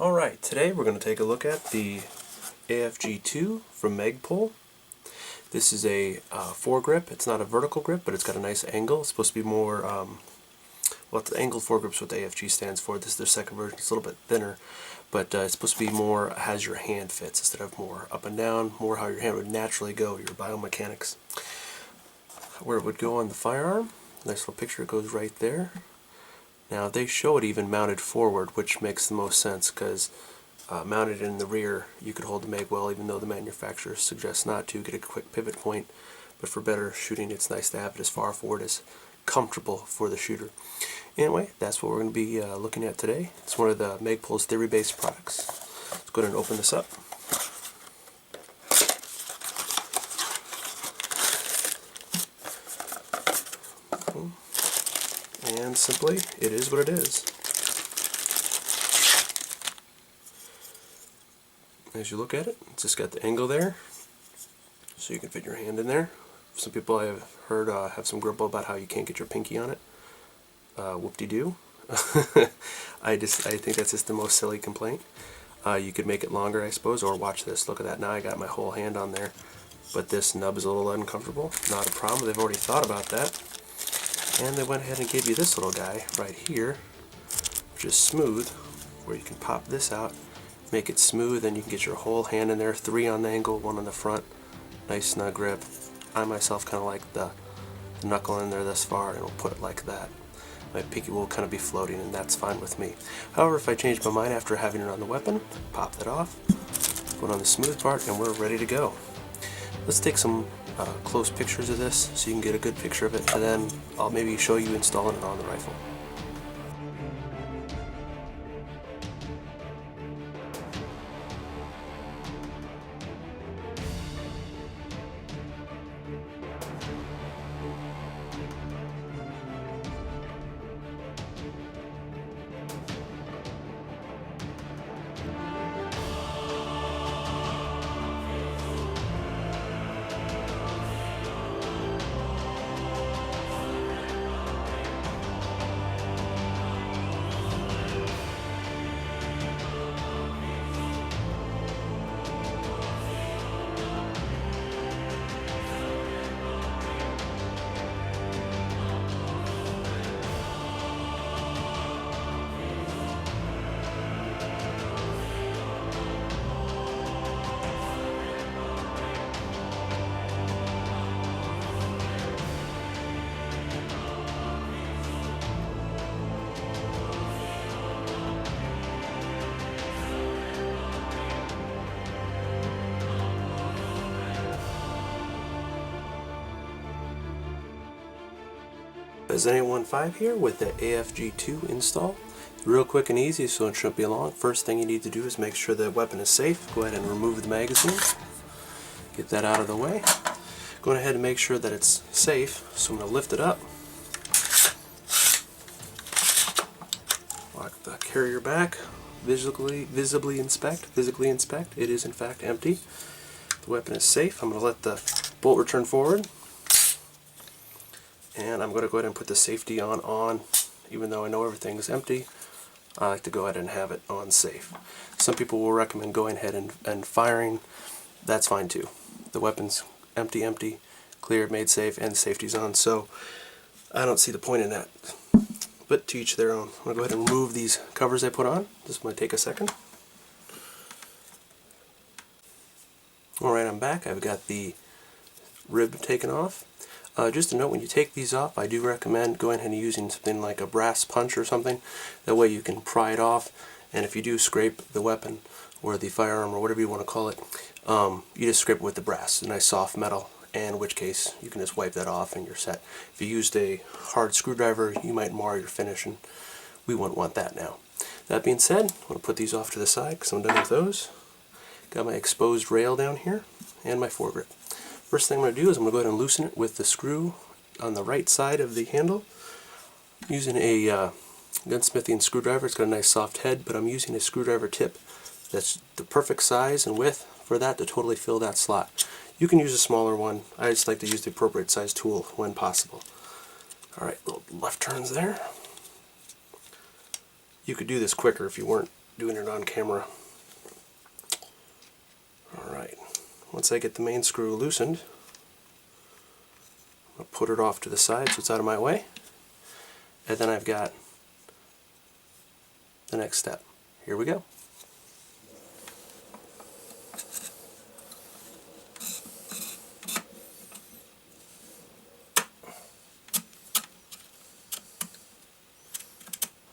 Alright, today we're going to take a look at the AFG2 from Magpul. This is a foregrip. It's not a vertical grip, but it's got a nice angle. It's supposed to be more, well, the angled foregrip's what the AFG stands for. This is their second version. It's a little bit thinner, but it's supposed to be more as your hand fits instead of more up and down, more how your hand would naturally go, your biomechanics. Where it would go on the firearm, nice little picture, it goes right there. Now they show it even mounted forward, which makes the most sense because mounted in the rear you could hold the mag well, even though the manufacturer suggests not to, get a quick pivot point. But for better shooting it's nice to have it as far forward as comfortable for the shooter. Anyway, that's what we're going to be looking at today. It's one of the Magpul's theory-based products. Let's go ahead and open this up. And simply, it is what it is. As you look at it, it's just got the angle there, so you can fit your hand in there. Some people I have heard have some grumble about how you can't get your pinky on it. Whoop-de-doo. I think that's just the most silly complaint. You could make it longer, I suppose, or watch this. Look at that. Now I got my whole hand on there, but this nub is a little uncomfortable. Not a problem. They've already thought about that. And they went ahead and gave you this little guy right here, which is smooth, where you can pop this out, make it smooth, and you can get your whole hand in there. 3 on the angle, 1 on the front. Nice snug grip. I myself kind of like the knuckle in there this far, and we'll put it like that. My pinky will kind of be floating, and that's fine with me. However, if I change my mind after having it on the weapon, pop that off, put on the smooth part, and we're ready to go. Let's take some close pictures of this so you can get a good picture of it, and then I'll maybe show you installing it on the rifle. A1.5 here with the AFG2 install. Real quick and easy, so it shouldn't be long. First thing you need to do is make sure the weapon is safe. Go ahead and remove the magazine. Get that out of the way. Go ahead and make sure that it's safe. So I'm going to lift it up. Lock the carrier back. Physically inspect. It is in fact empty. The weapon is safe. I'm going to let the bolt return forward. And I'm going to go ahead and put the safety on, even though I know everything is empty. I like to go ahead and have it on safe. Some people will recommend going ahead and firing. That's fine too. The weapon's empty, cleared, made safe, and the safety's on, so I don't see the point in that. But to each their own. I'm going to go ahead and remove these covers I put on. This is going to take a second. Alright, I'm back. I've got the rib taken off. Just a note, when you take these off, I do recommend going ahead and using something like a brass punch or something. That way you can pry it off, and if you do scrape the weapon or the firearm or whatever you want to call it, you just scrape it with the brass, a nice soft metal, and in which case you can just wipe that off and you're set. If you used a hard screwdriver, you might mar your finish, and we wouldn't want that now. That being said, I'm going to put these off to the side because I'm done with those. Got my exposed rail down here and my foregrip. First thing I'm going to do is I'm going to go ahead and loosen it with the screw on the right side of the handle. I'm using a gunsmithing screwdriver. It's got a nice soft head, but I'm using a screwdriver tip that's the perfect size and width for that to totally fill that slot. You can use a smaller one. I just like to use the appropriate size tool when possible. Alright, little left turns there. You could do this quicker if you weren't doing it on camera. Alright, once I get the main screw loosened, I'll put it off to the side so it's out of my way. And then I've got the next step. Here we go.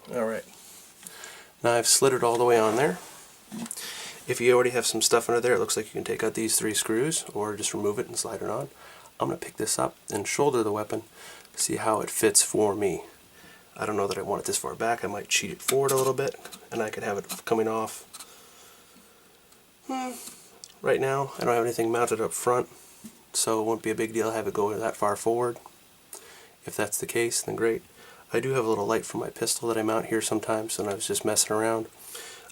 Alright, now I've slid it all the way on there. If you already have some stuff under there, it looks like you can take out these 3 screws or just remove it and slide it on. I'm going to pick this up and shoulder the weapon to see how it fits for me. I don't know that I want it this far back. I might cheat it forward a little bit and I could have it coming off. Right now I don't have anything mounted up front, so it won't be a big deal to have it go that far forward. If that's the case, then great. I do have a little light for my pistol that I mount here sometimes, and I was just messing around.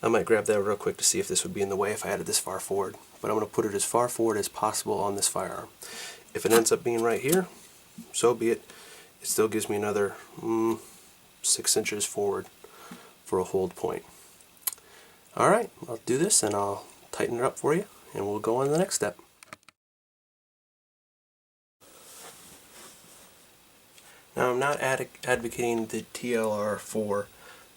I might grab that real quick to see if this would be in the way if I had it this far forward. But I'm going to put it as far forward as possible on this firearm. If it ends up being right here, so be it. It still gives me another 6 inches forward for a hold point. Alright, I'll do this and I'll tighten it up for you, and we'll go on to the next step. Now, I'm not advocating the TLR4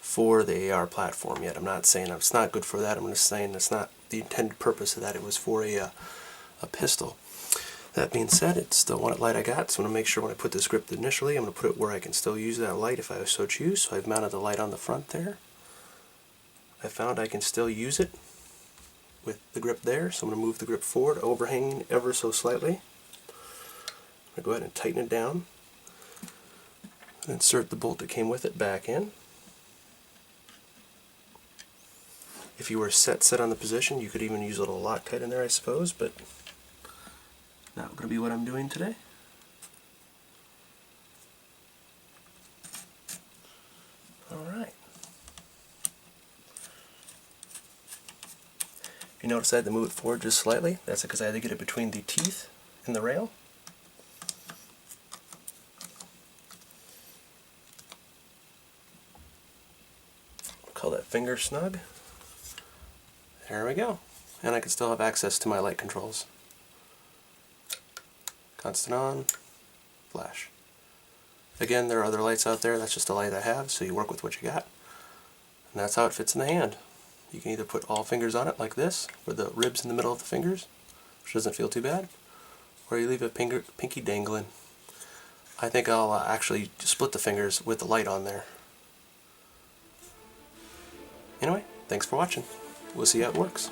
for the AR platform yet. I'm not saying it's not good for that. I'm just saying that's not the intended purpose of that. It was for a pistol. That being said, it's still one light I got, so I'm going to make sure when I put this grip initially, I'm going to put it where I can still use that light if I so choose. So I've mounted the light on the front there. I found I can still use it with the grip there, so I'm going to move the grip forward, overhanging ever so slightly. I'm going to go ahead and tighten it down. Insert the bolt that came with it back in. If you were set on the position, you could even use a little Loctite in there, I suppose, but not going to be what I'm doing today. Alright. If you notice I had to move it forward just slightly, that's because I had to get it between the teeth and the rail. Call that finger snug. There we go. And I can still have access to my light controls. Constant on, flash. Again, there are other lights out there. That's just a light I have, so you work with what you got. And that's how it fits in the hand. You can either put all fingers on it like this, with the ribs in the middle of the fingers, which doesn't feel too bad, or you leave a pinky dangling. I think I'll actually split the fingers with the light on there. Anyway, thanks for watching. We'll see how it works.